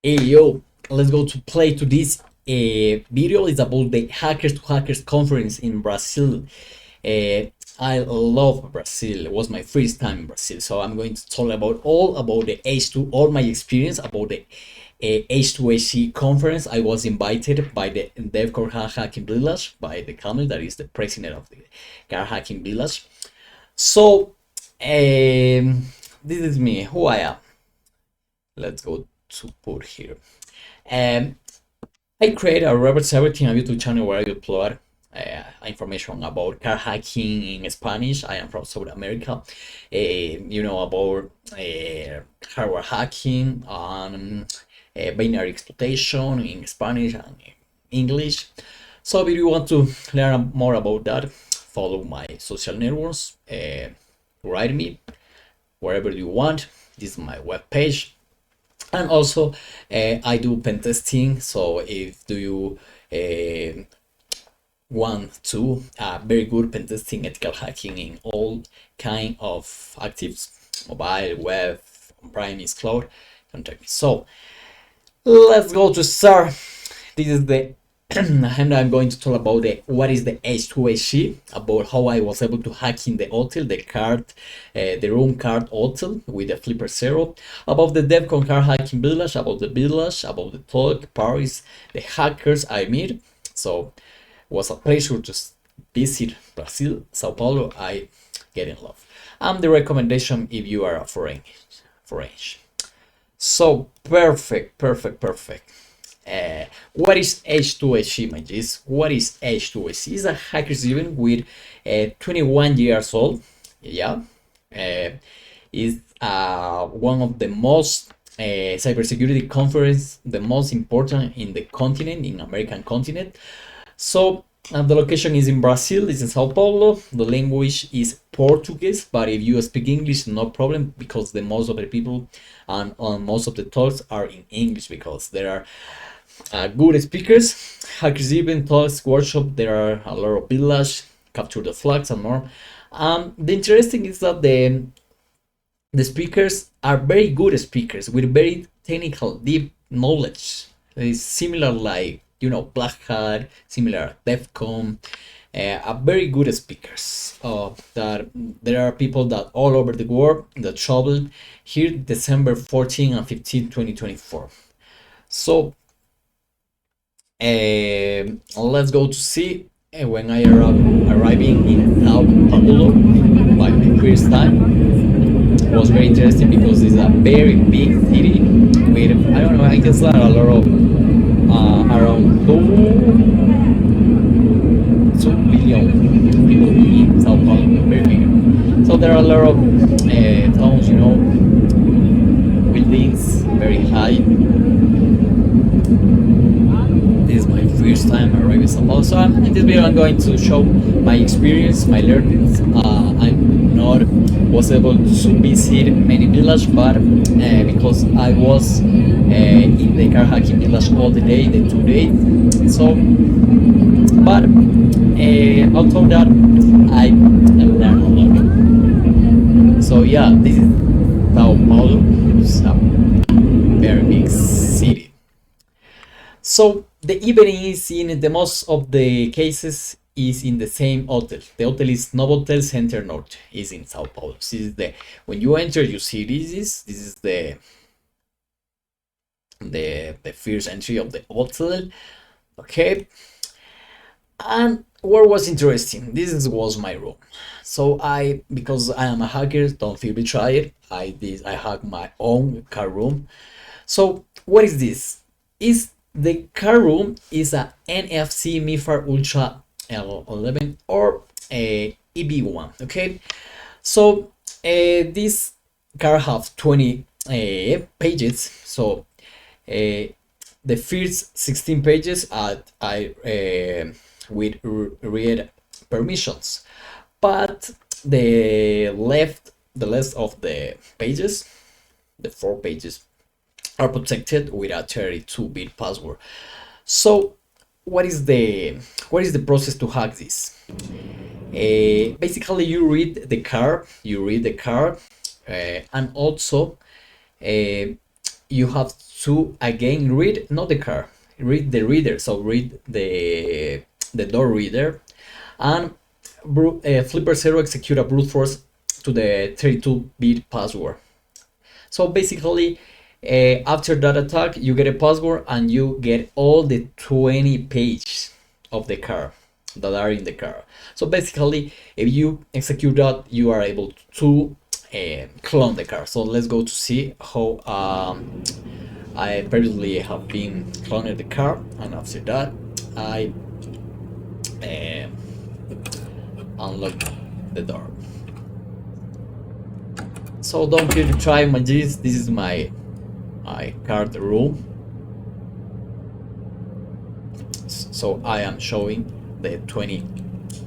Hey yo, let's go to play to this video. It's about the H2HC Conference in Brazil. I love Brazil. It was my first time in Brazil, so I'm going to talk about all about the H2, all my experience about the H2HC Conference. I was invited by the DEFCON Hacking Village by the Kamel, that is the president of the Car Hacking Village. So, this is me, who I am. Let's go to put here. Um, I create a Robert Everything a YouTube channel where I upload information about car hacking in Spanish. I am from South America. About hardware hacking and binary exploitation in Spanish and English. So if you want to learn more about that, follow my social networks. Write me wherever you want. This is my webpage. And also I do pen testing, so if do you want to very good pen testing, ethical hacking in all kind of actives, mobile, web, on-premise, cloud, contact me. So let's go to start. This is the and I'm going to talk about what is the H2HC, about how I was able to hack in the hotel, the card, the room card hotel with the Flipper Zero, about the DEFCON car hacking village, about the village, about the talk, Paris, the hackers I meet. So it was a pleasure to visit Brazil, Sao Paulo. I get in love. And the recommendation if you are a foreign. So perfect. What is H2HC, my G's? What is H2HC? It's a hackers event with 21 years old. Yeah, is one of the most cybersecurity conference, the most important in the continent, in American continent. So the location is in Brazil. It's in Sao Paulo. The language is Portuguese, but if you speak English, no problem, because the most of the people and on most of the talks are in English, because there are good speakers. Hackers event, talks, workshop. There are a lot of village, capture the flags and more. The interesting is that the speakers are very good speakers with very technical, deep knowledge. It's similar like Black Hat, similar DEFCON. Are very good speakers. That there are people that all over the world that traveled here December 14 and 15, 2024. So let's go to see when I arriving in Sao Paulo by my first time. It was very interesting because it's a very big city with, I don't know, I guess there are a lot of around 2 million people in Sao Paulo, very big. So there are a lot of towns, buildings very high. This is my first time arriving in Sao Paulo. So in this video I'm going to show my experience, my learnings. I'm not was able to visit many villages, but because I was in the car hacking village all the day, the 2 days. So, but although that I learned a lot. So yeah, this is Sao Paulo. It's a very big city. So the evening is in the most of the cases is in the same hotel. The hotel is Novotel Center Norte, is in Sao Paulo. This is the when you enter, you see this is the first entry of the hotel. Okay, and what was interesting, was my room. So because I am a hacker, don't feel betrayed, I hack my own car room. So what is this? Is the car room is a NFC MIFAR Ultra L11 or a EB1. Okay, so this car have 20 pages. So the first 16 pages I with read permissions, but the left of the pages, the 4 pages, are protected with a 32-bit password. So what is the process to hack this? Basically you read the card, and also you have to again read not the car, read the reader. So read the door reader, and Flipper Zero execute a brute force to the 32-bit password. So basically, after that attack, you get a password and you get all the 20 pages of the car that are in the car. So basically, if you execute that, you are able to clone the car. So let's go to see how I previously have been cloning the car, and after that, I unlock the door. So don't fear to try my G's. This is my card room. So I am showing the 20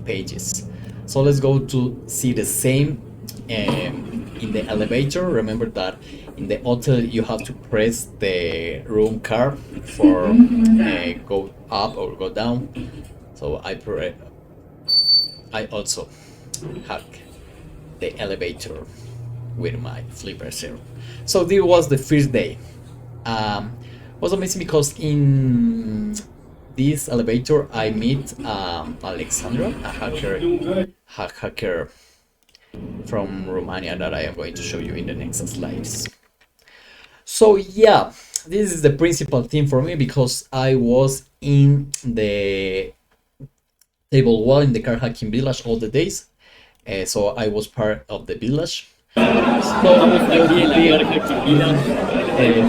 pages. So let's go to see the same in the elevator. Remember that in the hotel you have to press the room card for go up or go down. So I also hack the elevator with my Flipper Zero. So this was the first day. Was amazing because in this elevator I meet Alexandra, a hacker from Romania that I am going to show you in the next slides. So yeah, this is the principal theme for me because I was in the table 1 in the car hacking village all the days. So I was part of the village. So I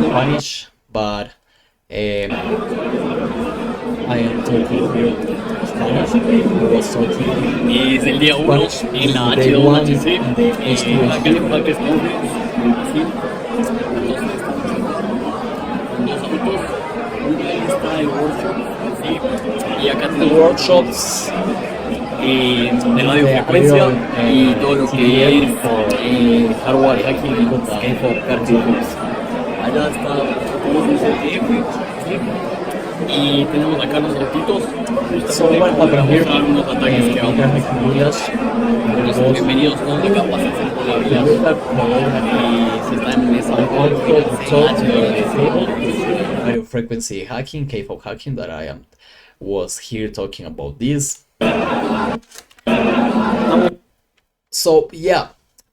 Spanish, but I am talking here Spanish. I was talking Es el día 1 en la H2HC Conference. Y acá tenemos workshops de radiofrecuencia y todo lo que es hardware hacking y cartuchos. Allá está todo el y tenemos acá los ratitos para mostrar unos ataques que vamos a hacer. Bienvenidos todos de acá, pásense por la vía y si están en esa radio frequency hacking, K-pop hacking, that I was here talking about this. So yeah,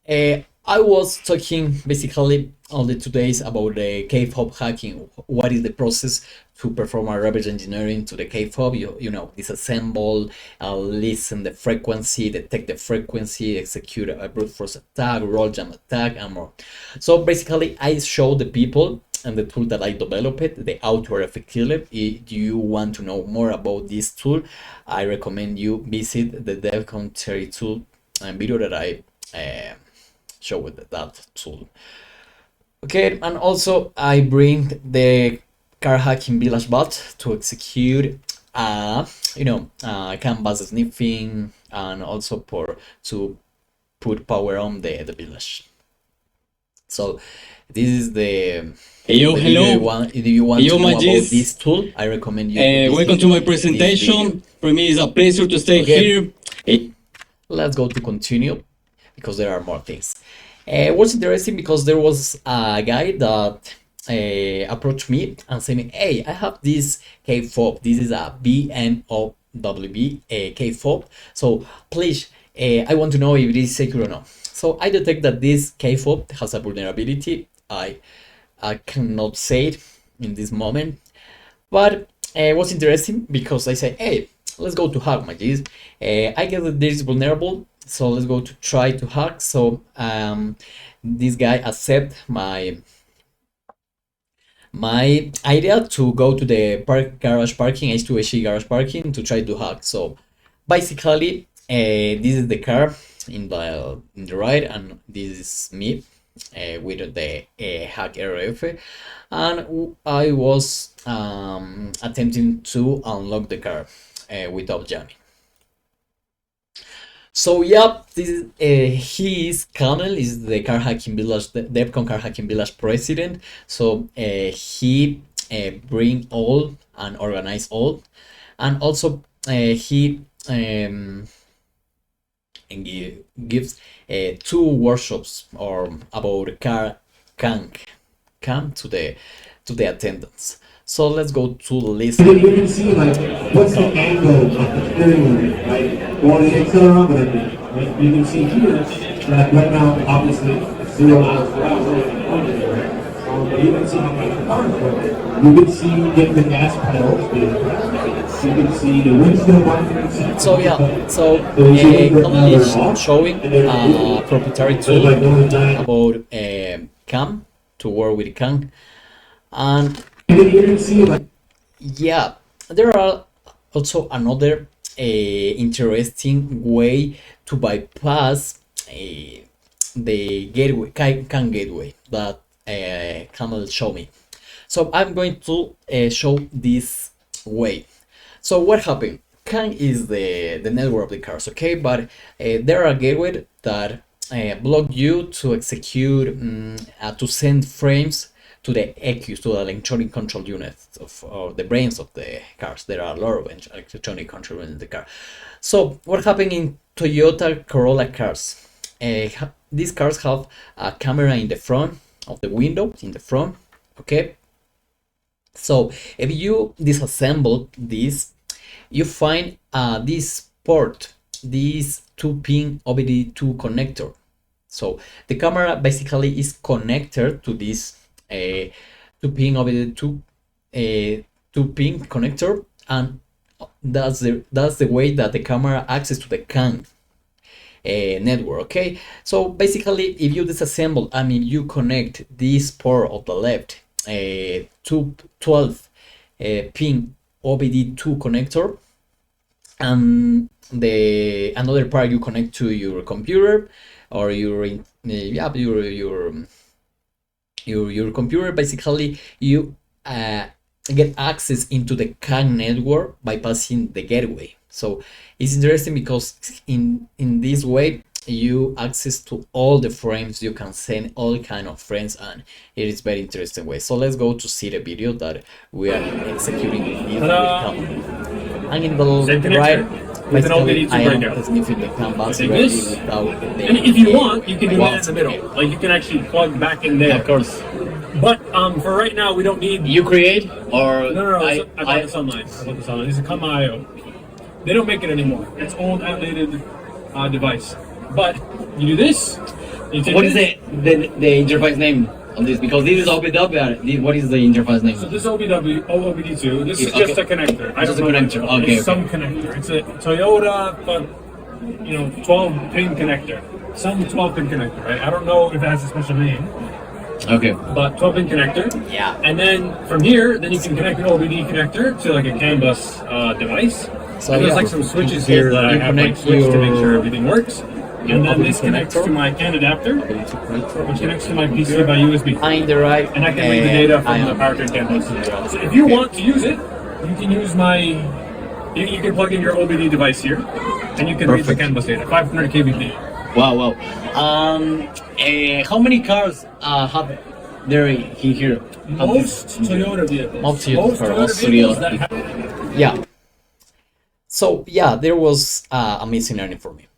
I was talking basically all the 2 days about the K-pop hacking. What is the process to perform a reverse engineering to the K-pop? You know, disassemble, listen the frequency, detect the frequency, execute a brute force attack, roll jump attack, and more. So basically, I show the people and the tool that I developed, the AutoRF Killer. If you want to know more about this tool, I recommend you visit the DEFCON 32 video that I show with that tool. Okay, and also I bring the car hacking village bot to execute canvas sniffing, and also to put power on the village. So this is the hello. If you want to know about this tool, I recommend you welcome to my presentation. For me, it's a pleasure to stay here. Let's go to continue because there are more things. What's interesting because there was a guy that approached me and said me, hey, I have this K-fob. This is a BNOWB K-fob. So please, I want to know if it is secure or not. So I detect that this K-fob has a vulnerability. I cannot say it in this moment, but it was interesting because I said, hey, let's go to hack my G's. I guess that this is vulnerable, so let's go to try to hack. So this guy accept my idea to go to the garage parking, H2HC garage parking, to try to hack. So basically, this is the car in the right, and this is me with the hack RF, and I was attempting to unlock the car without jamming. So yeah, this is he is Kamel, is the car hacking village, the DEFCON car hacking village president. So he bring all and organize all, and also he gives 2 workshops or about car kank. cam to the attendants. So let's go to You listening. can see like what's the angle of the steering wheel, right? Or the accelerometer, right? You can see here that right now, obviously, 0 miles per hour, but you can see how much the car is going. You can see get the gas pedals being pressed. You can see the windshield wipers. So yeah, so Kamel is showing a proprietary tool about cam to work with cam, and You can see like yeah, there are also another interesting way to bypass the gateway, CAN gateway that Kamel showed me. So I'm going to show this way. So what happened? CAN is the network of the cars, okay? But there are gateways that block you to execute, to send frames to the ECUs, to the electronic control units of the brains of the cars. There are a lot of electronic control in the car. So what happened in Toyota Corolla cars? These cars have a camera in the front of the window, in the front, okay? So if you disassemble this, you find this port, this 2-pin OBD2 connector. So the camera basically is connected to this 2-pin OBD2 2-pin connector, and that's the way that the camera access to the CAN network. Okay, so basically if you disassemble, I mean you connect this port of the left to 12 pin OBD2 connector, and the another part you connect to your computer or your computer. Basically you get access into the CAN network by passing the gateway. So it's interesting because in this way you access to all the frames, you can send all kind of frames, and it is very interesting way. So let's go to see the video that we are executing this with CAN. And in the right, basically I am sniffing the CAN bus ready without the, and if you want, you can do that in the middle. Like you can actually plug back in there. Yeah, of course. But for right now, we don't need. You create or No. I bought this online. This is Kamel. They don't make it anymore. It's old, outdated device. But you do this. You take what is this. the interface name on this? Because this is OBW. What is the interface name? So this OBD2. This is just a connector. Just a connector. Okay. It's some connector. It's a Toyota, but 12-pin connector. Some 12-pin connector, right? I don't know if it has a special name. Okay. But 12-pin connector. Yeah. And then from here, then you can connect an OBD connector to like a CAN bus device. So and there's yeah, like some switches here that I have like switched to make sure everything works. And then this connects to my CAN adapter, which connects to my PC by USB. Behind the right, And I can read the data from the powertrain CAN bus. So if you want to use it, you can use my. You can plug in your OBD device here, and you can read the CAN bus data, 500 kbps. Wow. How many cars have there here? Most Toyota vehicles. Most Toyota vehicles that have. Yeah. So yeah, there was a missing learning for me.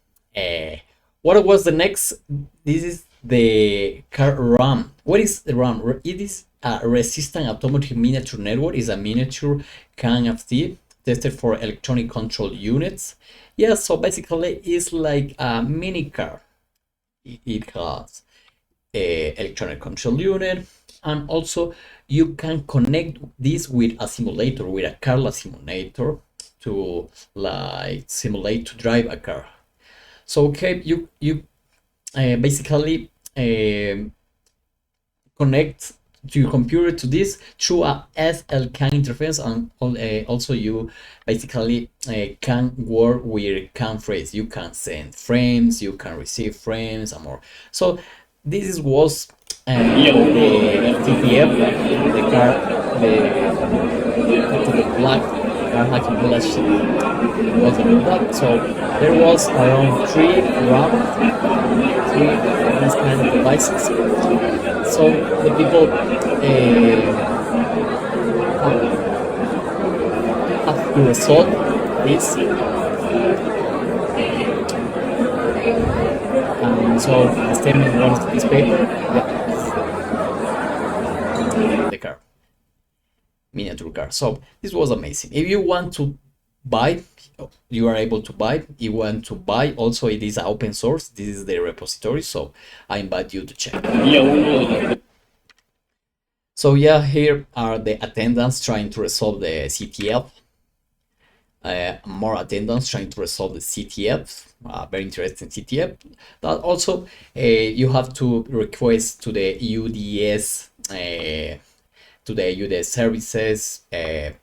What was the next? This is the car RAM. What is the RAM? It is a resistant automotive miniature network. Is a miniature CAN FT tested for electronic control units. Yeah, so basically it's like a mini car. It has a electronic control unit, and also you can connect this with a simulator, with a carless simulator, to like simulate to drive a car. So okay, you basically connect to your computer to this through a SLCAN interface, and also you basically can work with CAN frames. You can send frames, you can receive frames, and more. So this was the TPF, the car, the black car hacking village was about that. So there was around 3 these kind of devices. So the people have to resolve this. And so the statement was this paper. Yeah. miniature car. So this was amazing. If you want to buy, you are able to buy. You want to buy also, it is open source. This is the repository, so I invite you to check. So yeah, here are the attendants trying to resolve the CTF. More attendants trying to resolve the CTF. Very interesting CTF. But also you have to request to the UDS services and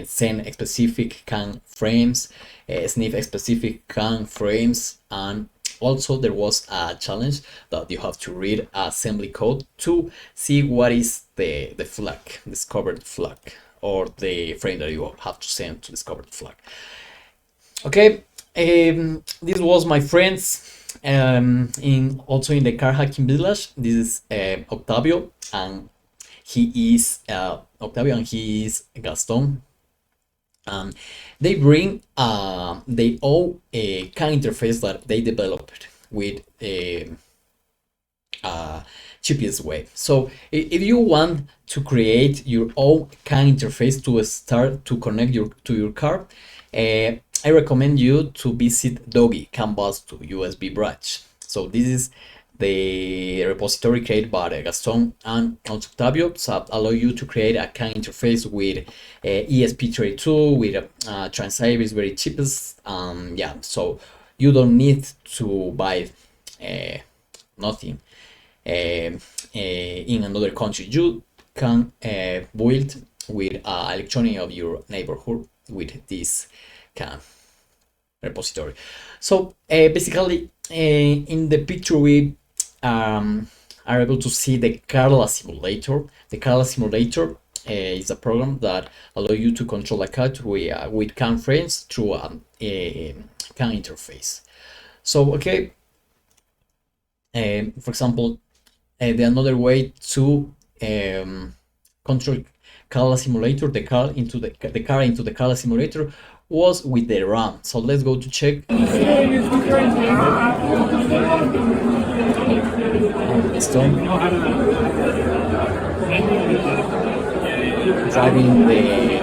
send specific CAN frames, sniff specific CAN frames, and also there was a challenge that you have to read assembly code to see what is the flag, discovered flag, or the frame that you have to send to discover the flag. Okay, this was my friends also in the car hacking village. This is Octavio, and he is Gaston. They bring their own CAN interface that they developed with cheapest way. So if you want to create your own CAN interface to start to connect to your car, I recommend you to visit Doggy Canvas to USB Bridge. So this is the repository created by Gaston and Octavio, so allow you to create a CAN interface with ESP32 with Trans-Iris, very cheapest. Yeah, so you don't need to buy nothing in another country. You can build with electronic of your neighborhood with this CAN repository. So basically in the picture we are able to see the Carla simulator. The Carla simulator is a program that allows you to control a car with CAN frames through a CAN interface. So okay, for example, the another way to control Carla simulator, the car into the Carla simulator, was with the RAM. So let's go to check. Driving the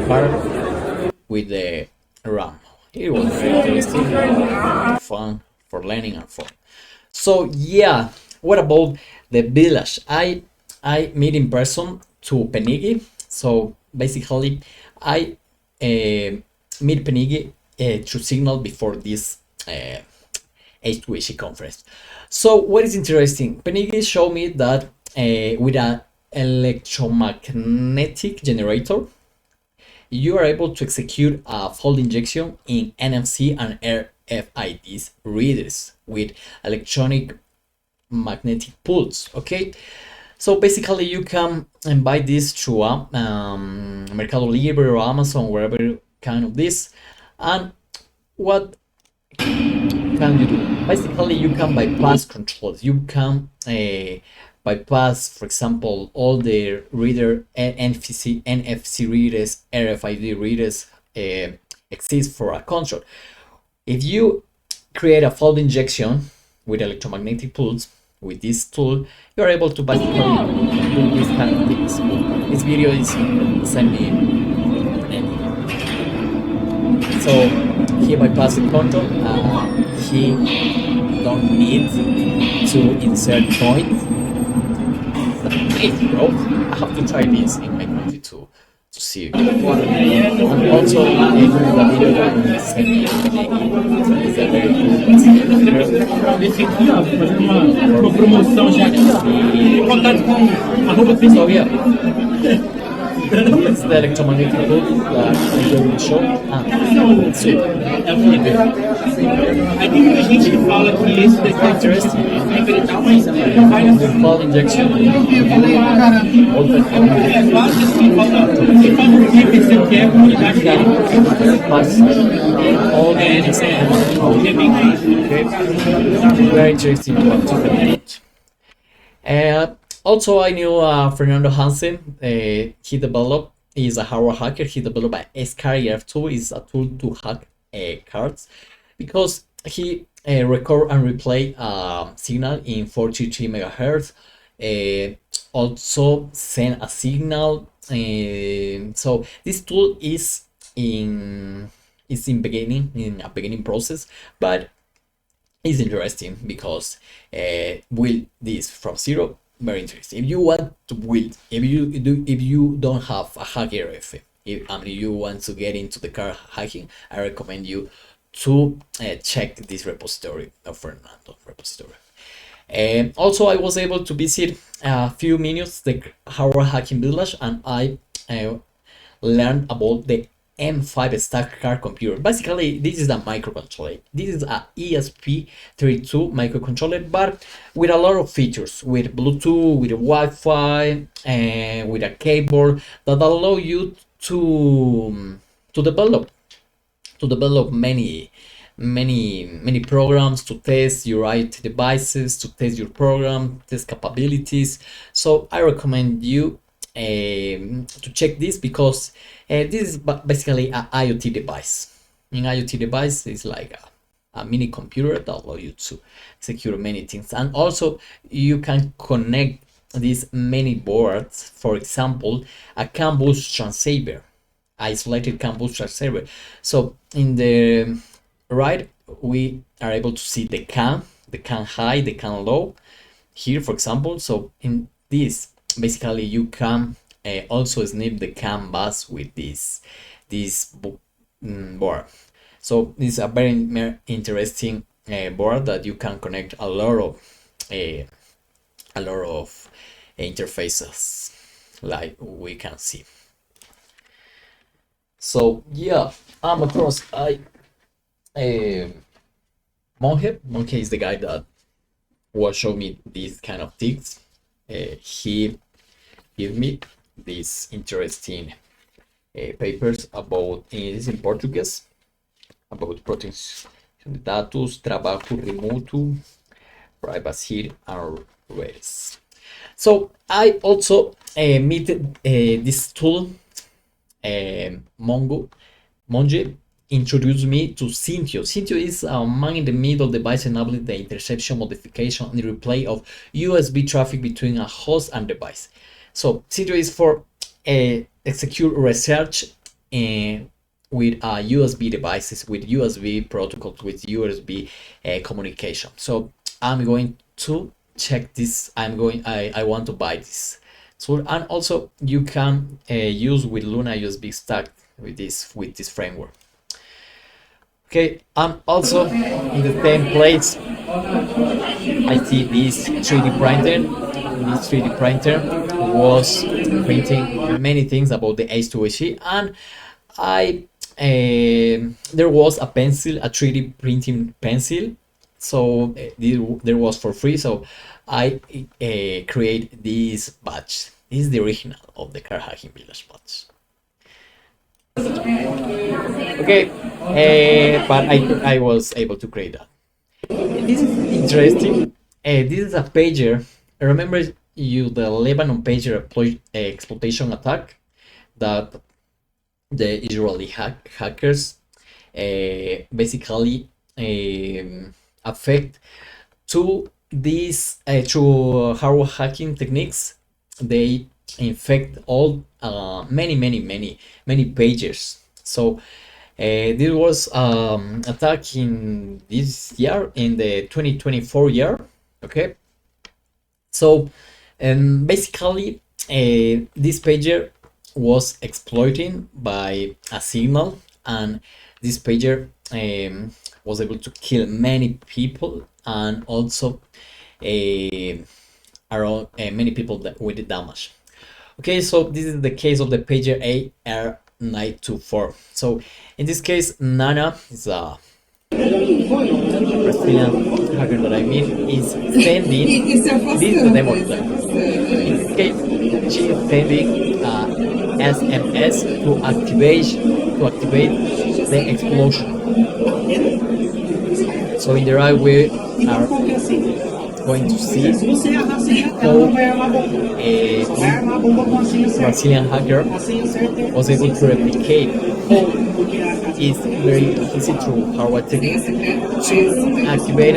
car with the RAM. It was very interesting, fun for learning and fun. So yeah, what about the village? I meet in person to Penigi. So basically I meet Penigi through Signal before this H2HC conference. So what is interesting, Penigi showed me that with an electromagnetic generator, you are able to execute a fault injection in NFC and RFID readers with electronic magnetic pulse. Okay, so basically you can buy this through Mercado Libre or Amazon, wherever kind of this. And what can you do? Basically you can bypass controls. You can bypass, for example, all the reader NFC readers, RFID readers exist for a control. If you create a fault injection with electromagnetic pulse with this tool, you are able to basically do these kind of things. This video is semi. So he bypassed the control. He don't need to insert points. Bro, I have to try this in my country to see. And also, the video that sent me is a very Uma promoção já aqui, ó. Contato com arroba So yeah, it's the electromagnetic pulse that I will show. So Aí tem muita gente que fala que esse daqui é interesting. legal, mas The fault injection. é quase assim, falta reconhecer o que é a comunidade dele. All the very interesting one to comment. Also, I knew Fernando Hansen. He developed, he's a hardware hacker. He developed a SCARIF2, is a tool to hack cards, because he record and replay signal in 433 megahertz. Also send a signal So this tool is in a beginning process, but it's interesting because build this from zero, very interesting. If you want to build, if you don't have a hacker effect, if you want to get into the car hacking, I recommend you to check this repository of Fernando repository. And also, I was able to visit a few minutes the hardware hacking village, and I learned about the M5 stack car computer. Basically, this is a microcontroller. This is a ESP32 microcontroller, but with a lot of features, with Bluetooth, with Wi-Fi, and with a keyboard that allow you to develop many programs, to test your IoT devices, to test your program, test capabilities. So I recommend you to check this, because this is basically an IoT device. An IoT device is like a mini computer that allows you to secure many things, and also you can connect these many boards. For example, a CAN bus transceiver, isolated CAN bus transceiver. So in the right, we are able to see the CAN high, the CAN low here, for example. So in this, basically you can also snip the CAN bus with this board. So this is a very interesting board that you can connect a lot of interfaces, like we can see. So yeah, of course, Monge is the guy that will show me these kind of things. He gave me these interesting papers about, it's in Portuguese, about protection de dados, trabalho remoto, privacy and rails. So I also meet this tool, Monge introduced me to Cintio. Cintio is a man-in-the-middle device enabling the interception, modification, and replay of USB traffic between a host and device. So Cintio is for execute research with USB devices, with USB protocols, with USB communication. So I'm going to check this. I want to buy this tool, and also you can use with Luna USB stack with this framework. Okay, I'm also in the same place. I see this 3D printer. This 3D printer was printing many things about the H2HC, and there was a pencil, a 3D printing pencil. So there was for free. So I create this badge. This is the original of the Car Hacking Village badge. Okay, but I was able to create that. This is interesting. This is a pager. Remember the Lebanon pager exploitation attack that the Israeli hackers basically affect to these through hardware hacking techniques. They infect all many pagers. So this was attack in this year, in the 2024 year. Okay, so basically this pager was exploiting by a signal, and this pager was able to kill many people, and also around many people with the damage. Okay, so this is the case of the pager AR924. So in this case, Nana is a Brazilian hacker that I meet, is sending this is the demo. In this case, she is sending SMS to activate the explosion. So in the right, we are going to see how a Brazilian hacker was able to replicate how it's very easy through hardware techniques to activate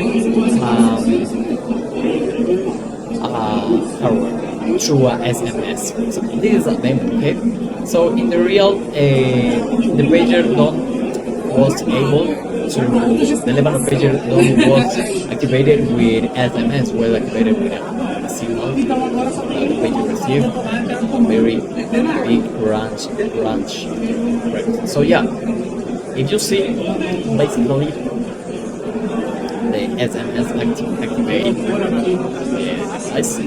hardware. through a SMS. So this is a demo, okay? So in the real, the pager don't was able to, the Lebano pager don't was activated with SMS, was activated with a signal that the pager received, very big range frequency. So yeah, if you see basically the SMS activated device,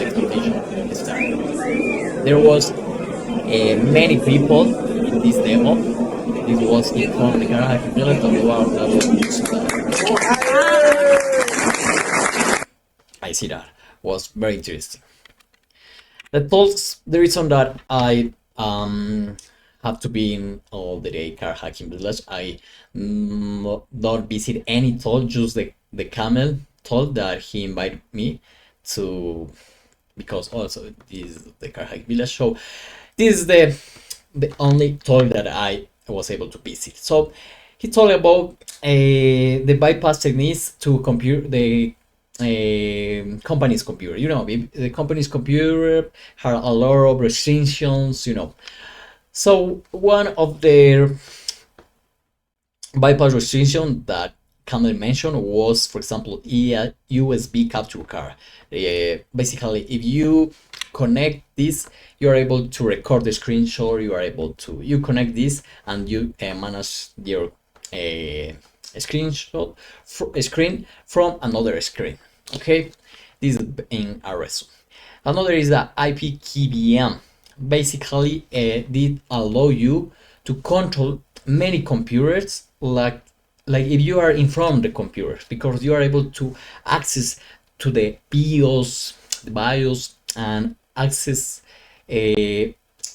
exploitation started. There was many people in this demo. This was in front of the garage village of the world. I see that was very interesting. That was the reason that I have to be in all the day car hacking village. I don't visit any toll, just the Kamel Talk that he invited me to, because also this is the car hacking village. So this is the only talk that I was able to visit. So he talked about the bypass techniques to compute the company's computer. You know, the company's computer had a lot of restrictions, you know. So one of the bypass restriction that Kamel mentioned was, for example, a USB capture card. Basically, if you connect this, you are able to record the screenshot. You are able to connect this and you manage your screenshot screen from another screen. Okay, this is in a resume. Another is the IP KVM. Basically, did allow you to control many computers, like if you are in front of the computer, because you are able to access to the BIOS and access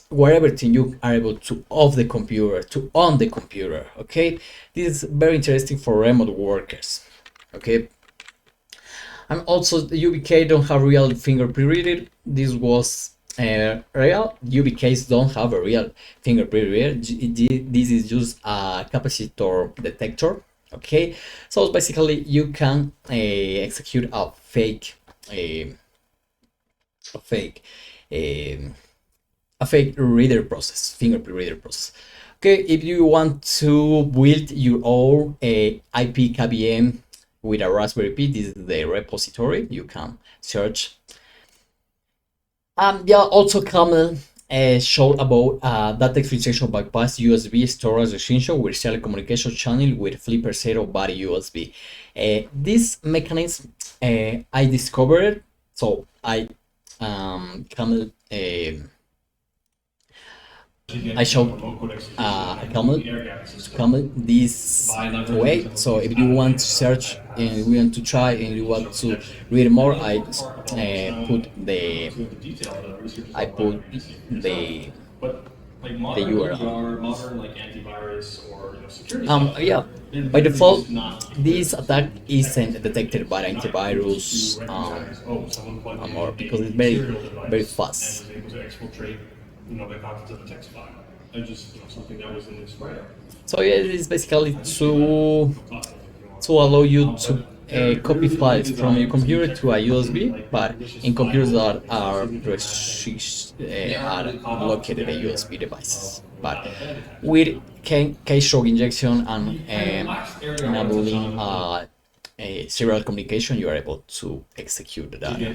wherever you are able to off the computer, to on the computer. Okay, this is very interesting for remote workers. Okay, and also the UBK don't have real fingerprint reader. This was real UBKs don't have a real fingerprint reader. This is just a capacitor detector. Okay, so basically you can execute a fake reader process, fingerprint reader process. Okay, if you want to build your own IP KVM with a Raspberry Pi, this is the repository. You can search. Yeah, also Kamel showed about data exfiltration bypass USB storage extension with serial communication channel with flipper 0 body USB. This mechanism I discovered, so I Kamel I showed Kamel this way. So if you want to search and you want to try and you want to read more, I put the URL. Yeah, by default, this attack isn't detected by antivirus or because it's very fast. The contents of the text file. And just something that was in this file. So yeah, it is basically to allow you to copy files from your computer to a USB, but in computers that are located at USB devices. But with keystroke injection and enabling a serial communication, you are able to execute the data.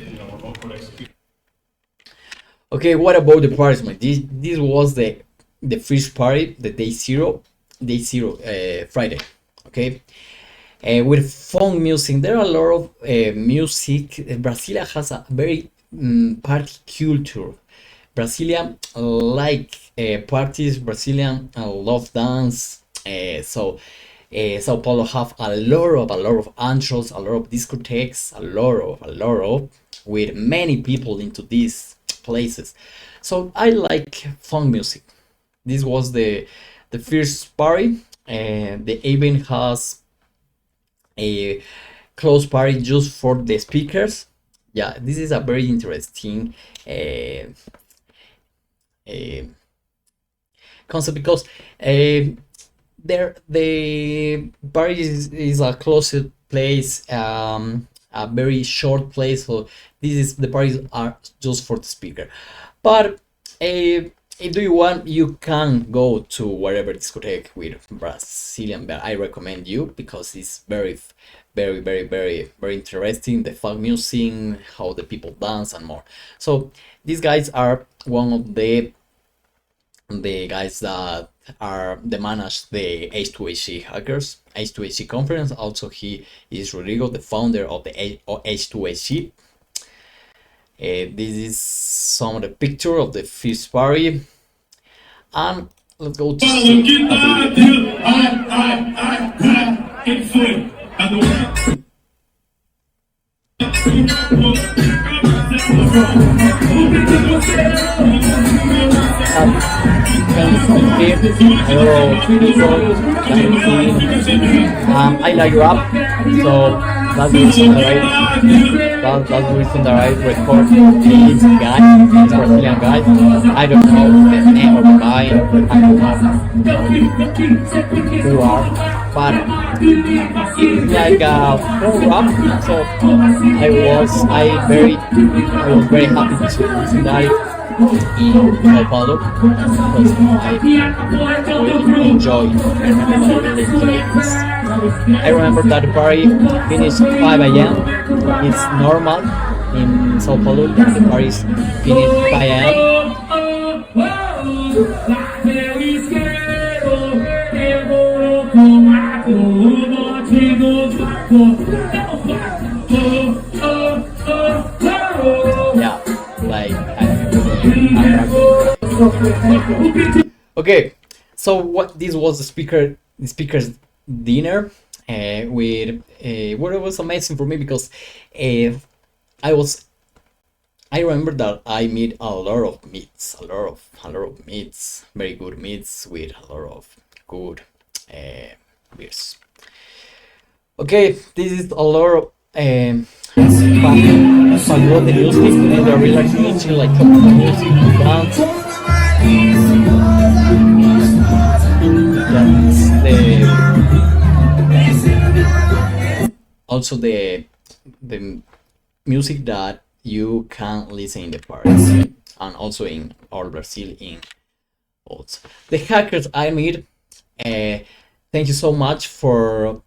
Okay, what about the parties? This was the first party, the day zero, Friday. Okay, with funk music. There are a lot of music. Brasilia has a very party culture. Brazilian like parties. Brazilian love dance. So Sao Paulo have a lot of antros, a lot of discotheques, a lot of with many people into these places. So I like funk music. This was the first party. The event has a closed party just for the speakers. Yeah, this is a very interesting concept, because the party is a closed place, and a very short place, so this is the parties are just for the speaker. But if do you want, you can go to wherever discotheque with Brazilian, but I recommend you because it's very interesting, the folk music, how the people dance and more. So these guys are one of the guys that are the manage the H2HC hackers, H2HC conference. Also he is Rodrigo, the founder of the H2HC. This is some of the picture of the first party, and let's go to I like rap, so that's the reason that's the reason that I record this guy, this Brazilian guy. I don't know the name of the guy, I don't know who are, but it's like a full rap, so I was very happy to listen that in Sao Paulo because I really enjoy this. I remember that the party finished 5 a.m. It's normal in Sao Paulo that the parties finish 5 a.m. Yeah, like okay, so what this was the speaker's dinner with what it was amazing for me because I remember that I made a lot of meats, a lot of meats, very good meats with a lot of good beers. Okay, this is a lot of fun the music and the relaxation, like tropical music, dance. Also the music that you can listen in the parties and also in all Brazil in also. The hackers I meet, thank you so much for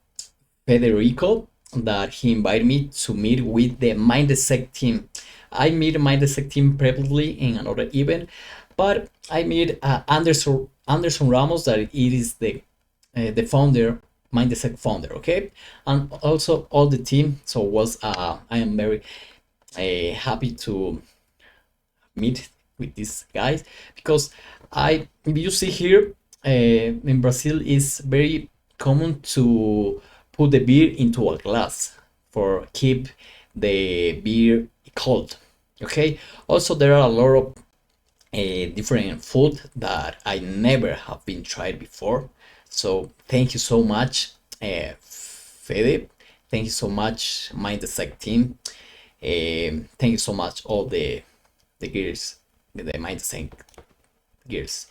Federico that he invited me to meet with the Mindsec team. I meet Mindsec team previously in another event, but I meet Anderson Ramos, that it is the founder, Mindsec founder, okay, and also all the team. So I am very happy to meet with these guys because you see here in Brazil is very common to put the beer into a glass for keep the beer cold. Okay, also there are a lot of different food that I never have been tried before. So thank you so much, Fede. Thank you so much, Mindsec team. Thank you so much, all the gears, the Mindsec gears.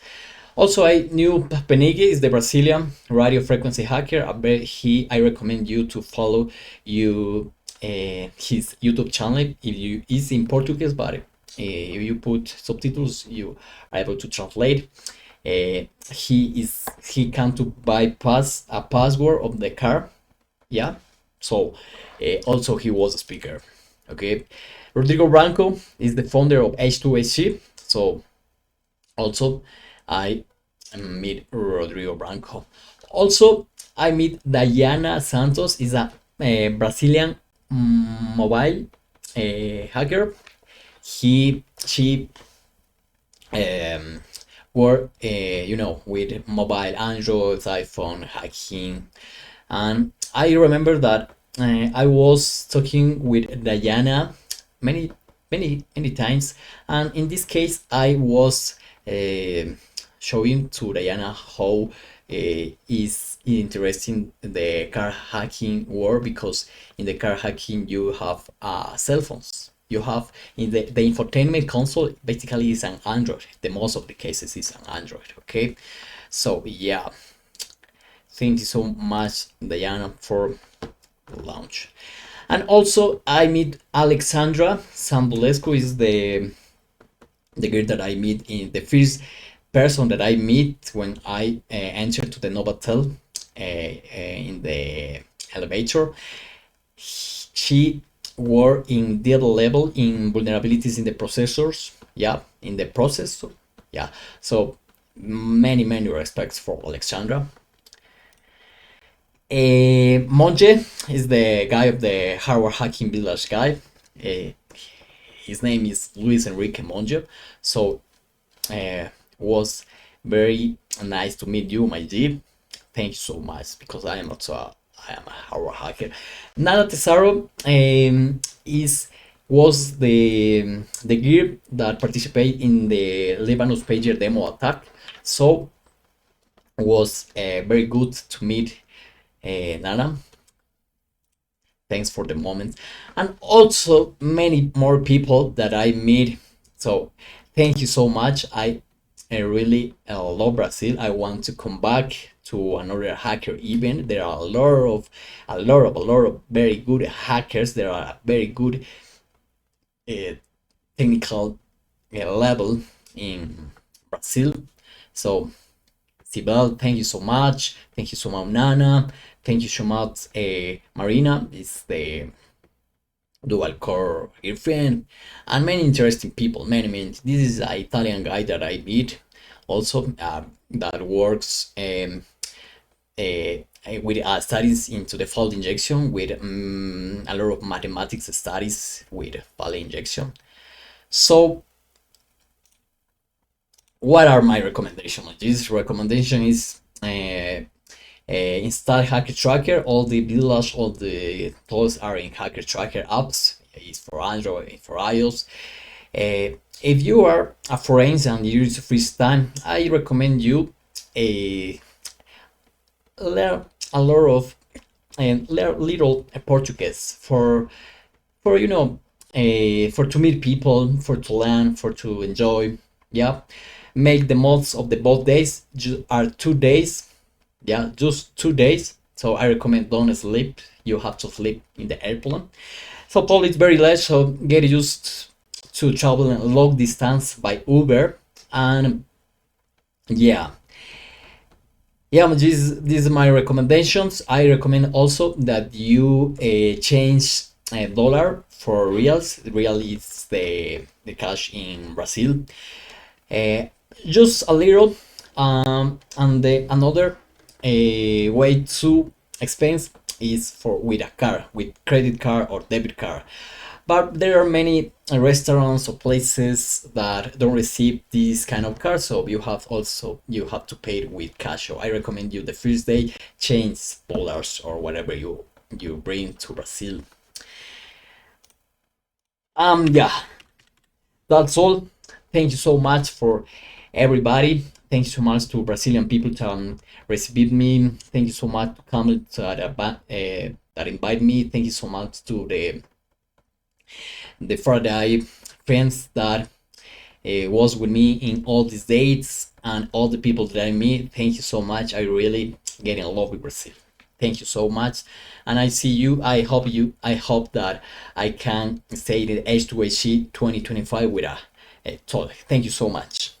Also, I knew Penege is the Brazilian radio frequency hacker. I recommend you to follow his YouTube channel. It's in Portuguese, but if you put subtitles, you are able to translate. He can to bypass a password of the car. Yeah. So also he was a speaker. Okay. Rodrigo Branco is the founder of H2HC. So also I meet Rodrigo Branco. Also, I meet Diana Santos, is a Brazilian mobile hacker. She work with mobile Android, iPhone hacking, and I remember that I was talking with Diana many times, and in this case I was showing to Diana how is interesting the car hacking world, because in the car hacking you have cell phones. You have in the infotainment console basically is an Android. The most of the cases is an Android. Okay, so yeah, thank you so much, Diana, for the launch. And also I meet Alexandra Sambulescu is the girl that I meet in the first person that I meet when I enter to the Novotel in the elevator. She worked in the level in vulnerabilities in the processors, yeah, in the processor, yeah. So many respects for Alexandra. Monje is the guy of the Harvard Hacking Village guy. His name is Luis Enrique Monje. So was very nice to meet you, my G. Thank you so much because I am also I am a Harvard hacker. Nana Tesaro was the gear that participated in the Lebanon's pager demo attack. So was very good to meet Nana. Thanks for the moment, and also many more people that I meet. So thank you so much. I really love Brazil. I want to come back to another hacker event. There are a lot of very good hackers. There are very good technical level in Brazil. So Sibel, thank you so much. Thank you so much, Nana. Thank you so much, Marina. Is the dual core girlfriend, and many interesting people. Many. This is an Italian guy that I meet, also that works with studies into the fault injection, with a lot of mathematics studies with fault injection. So what are my recommendations? This recommendation is install Hacker Tracker. All the village, all the tools are in Hacker Tracker apps. It's for Android, for iOS. If you are a foreigner and you use free time, I recommend you learn a lot of little Portuguese for you know for to meet people, for to learn, for to enjoy. Yeah, make the most of the both days. Are 2 days. Yeah, just 2 days. So I recommend don't sleep. You have to sleep in the airplane. So probably it's very late. So get used to travel in long distance by Uber. And yeah, these is my recommendations. I recommend also that you change dollar for reals. Real is the cash in Brazil. Just a little, and another way to expense is for with a card, with credit card or debit card. But there are many restaurants or places that don't receive this kind of card, so you have to pay it with cash. So I recommend you the first day change dollars or whatever you bring to Brazil. Yeah, that's all. Thank you so much for everybody. Thank you so much to Brazilian people to receive me. Thank you so much to Kamel that invite me. Thank you so much to the Friday friends that was with me in all these dates and all the people that I meet. Thank you so much. I really get in love with Brazil. Thank you so much, and I see you. I hope that I can stay in H2HC 2025 with a talk. Thank you so much.